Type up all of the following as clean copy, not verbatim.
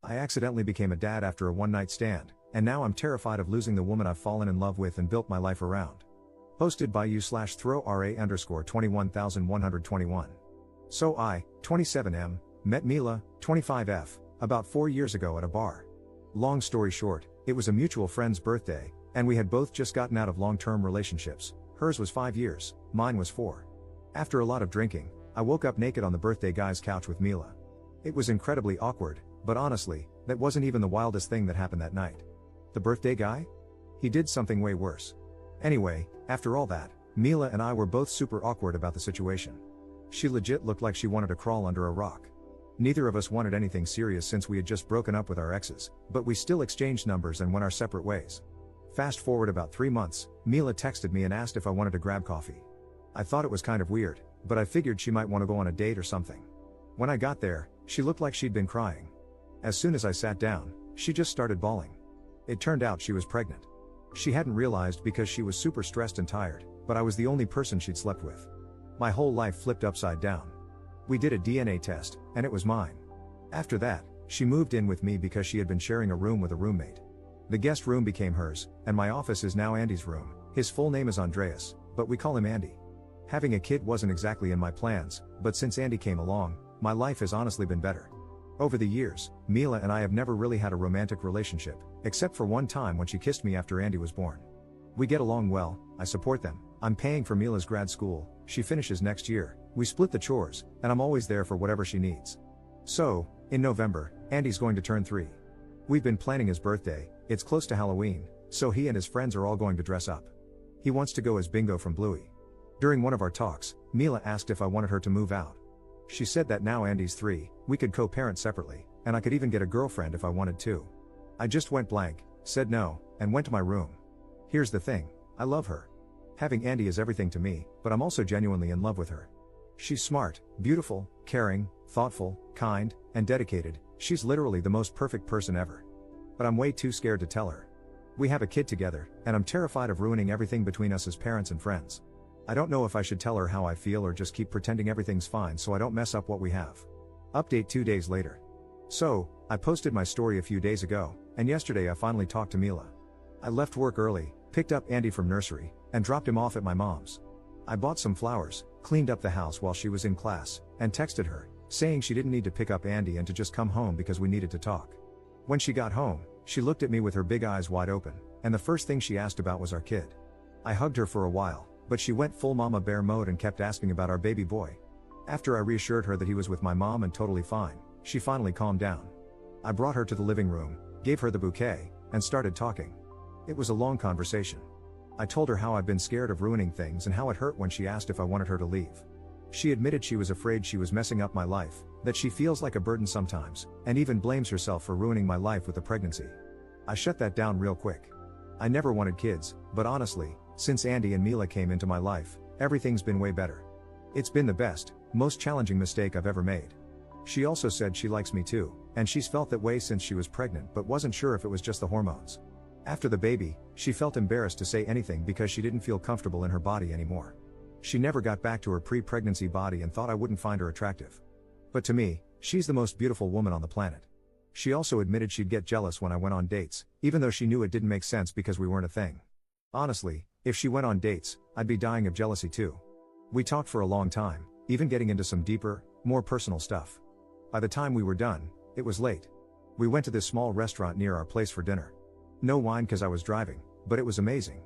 I accidentally became a dad after a one-night stand, and now I'm terrified of losing the woman I've fallen in love with and built my life around. Posted by u/throw_ra_21121. So I, 27M, met Mila, 25F, about 4 years ago at a bar. Long story short, it was a mutual friend's birthday, and we had both just gotten out of long-term relationships. Hers was 5 years, mine was 4. After a lot of drinking, I woke up naked on the birthday guy's couch with Mila. It was incredibly awkward, but honestly, that wasn't even the wildest thing that happened that night. The birthday guy? He did something way worse. Anyway, after all that, Mila and I were both super awkward about the situation. She legit looked like she wanted to crawl under a rock. Neither of us wanted anything serious since we had just broken up with our exes, but we still exchanged numbers and went our separate ways. Fast forward about 3 months, Mila texted me and asked if I wanted to grab coffee. I thought it was kind of weird, but I figured she might want to go on a date or something. When I got there, she looked like she'd been crying. As soon as I sat down, she just started bawling. It turned out she was pregnant. She hadn't realized because she was super stressed and tired, but I was the only person she'd slept with. My whole life flipped upside down. We did a DNA test, and it was mine. After that, she moved in with me because she had been sharing a room with a roommate. The guest room became hers, and my office is now Andy's room. His full name is Andreas, but we call him Andy. Having a kid wasn't exactly in my plans, but since Andy came along, my life has honestly been better. Over the years, Mila and I have never really had a romantic relationship, except for one time when she kissed me after Andy was born. We get along well, I support them, I'm paying for Mila's grad school, she finishes next year, we split the chores, and I'm always there for whatever she needs. So, in November, Andy's going to turn 3. We've been planning his birthday, it's close to Halloween, so he and his friends are all going to dress up. He wants to go as Bingo from Bluey. During one of our talks, Mila asked if I wanted her to move out. She said that now Andy's 3, we could co-parent separately, and I could even get a girlfriend if I wanted to. I just went blank, said no, and went to my room. Here's the thing, I love her. Having Andy is everything to me, but I'm also genuinely in love with her. She's smart, beautiful, caring, thoughtful, kind, and dedicated, she's literally the most perfect person ever. But I'm way too scared to tell her. We have a kid together, and I'm terrified of ruining everything between us as parents and friends. I don't know if I should tell her how I feel or just keep pretending everything's fine so I don't mess up what we have. Update 2 days later. So, I posted my story a few days ago, and yesterday I finally talked to Mila. I left work early, picked up Andy from nursery, and dropped him off at my mom's. I bought some flowers, cleaned up the house while she was in class, and texted her, saying she didn't need to pick up Andy and to just come home because we needed to talk. When she got home, she looked at me with her big eyes wide open, and the first thing she asked about was our kid. I hugged her for a while, but she went full mama bear mode and kept asking about our baby boy. After I reassured her that he was with my mom and totally fine, she finally calmed down. I brought her to the living room, gave her the bouquet, and started talking. It was a long conversation. I told her how I'd been scared of ruining things and how it hurt when she asked if I wanted her to leave. She admitted she was afraid she was messing up my life, that she feels like a burden sometimes, and even blames herself for ruining my life with the pregnancy. I shut that down real quick. I never wanted kids, but honestly, since Andy and Mila came into my life, everything's been way better. It's been the best, most challenging mistake I've ever made. She also said she likes me too, and she's felt that way since she was pregnant but wasn't sure if it was just the hormones. After the baby, she felt embarrassed to say anything because she didn't feel comfortable in her body anymore. She never got back to her pre-pregnancy body and thought I wouldn't find her attractive. But to me, she's the most beautiful woman on the planet. She also admitted she'd get jealous when I went on dates, even though she knew it didn't make sense because we weren't a thing. Honestly, if she went on dates, I'd be dying of jealousy too. We talked for a long time, even getting into some deeper, more personal stuff. By the time we were done, it was late. We went to this small restaurant near our place for dinner. No wine cause I was driving, but it was amazing.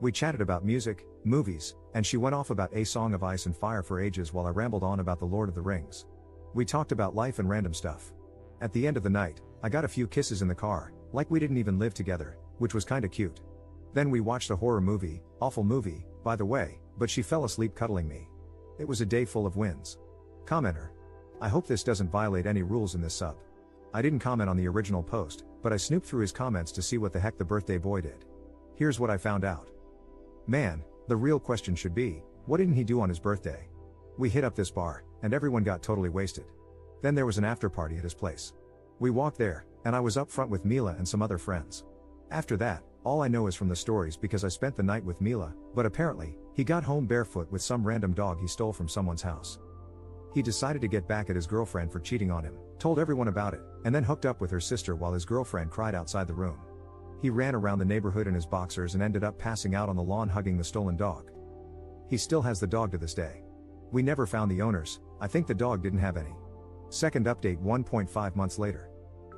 We chatted about music, movies, and she went off about A Song of Ice and Fire for ages while I rambled on about the Lord of the Rings. We talked about life and random stuff. At the end of the night, I got a few kisses in the car, like we didn't even live together, which was kinda cute. Then we watched a horror movie, awful movie, by the way, but she fell asleep cuddling me. It was a day full of wins. Commenter. I hope this doesn't violate any rules in this sub. I didn't comment on the original post, but I snooped through his comments to see what the heck the birthday boy did. Here's what I found out. Man, the real question should be, what didn't he do on his birthday? We hit up this bar, and everyone got totally wasted. Then there was an after party at his place. We walked there, and I was up front with Mila and some other friends. After that, all I know is from the stories because I spent the night with Mila, but apparently, he got home barefoot with some random dog he stole from someone's house. He decided to get back at his girlfriend for cheating on him, told everyone about it, and then hooked up with her sister while his girlfriend cried outside the room. He ran around the neighborhood in his boxers and ended up passing out on the lawn hugging the stolen dog. He still has the dog to this day. We never found the owners. I think the dog didn't have any. Second update 1.5 months later.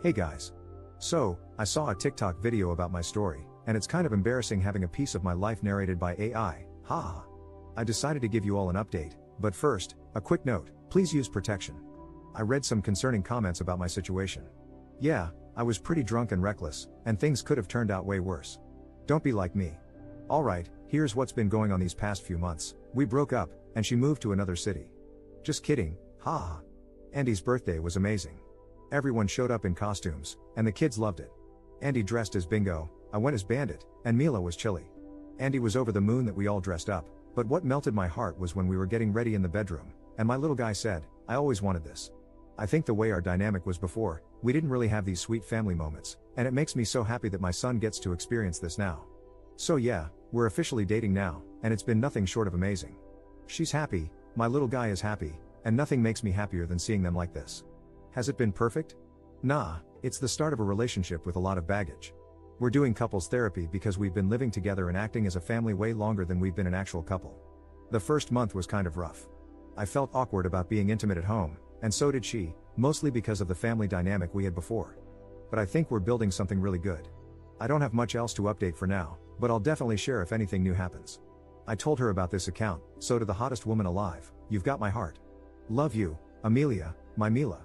Hey guys. So, I saw a TikTok video about my story, and it's kind of embarrassing having a piece of my life narrated by AI, haha. I decided to give you all an update, but first, a quick note, please use protection. I read some concerning comments about my situation. Yeah, I was pretty drunk and reckless, and things could have turned out way worse. Don't be like me. Alright, here's what's been going on these past few months. We broke up, and she moved to another city. Just kidding, haha. Andy's birthday was amazing. Everyone showed up in costumes, and the kids loved it. Andy dressed as Bingo, I went as Bandit, and Mila was Chili. Andy was over the moon that we all dressed up, but what melted my heart was when we were getting ready in the bedroom, and my little guy said, I always wanted this. I think the way our dynamic was before, we didn't really have these sweet family moments, and it makes me so happy that my son gets to experience this now. So yeah, we're officially dating now, and it's been nothing short of amazing. She's happy, my little guy is happy, and nothing makes me happier than seeing them like this. Has it been perfect? Nah, it's the start of a relationship with a lot of baggage. We're doing couples therapy because we've been living together and acting as a family way longer than we've been an actual couple. The first month was kind of rough. I felt awkward about being intimate at home, and so did she, mostly because of the family dynamic we had before. But I think we're building something really good. I don't have much else to update for now, but I'll definitely share if anything new happens. I told her about this account, so to the hottest woman alive, you've got my heart. Love you, Amelia, my Mila.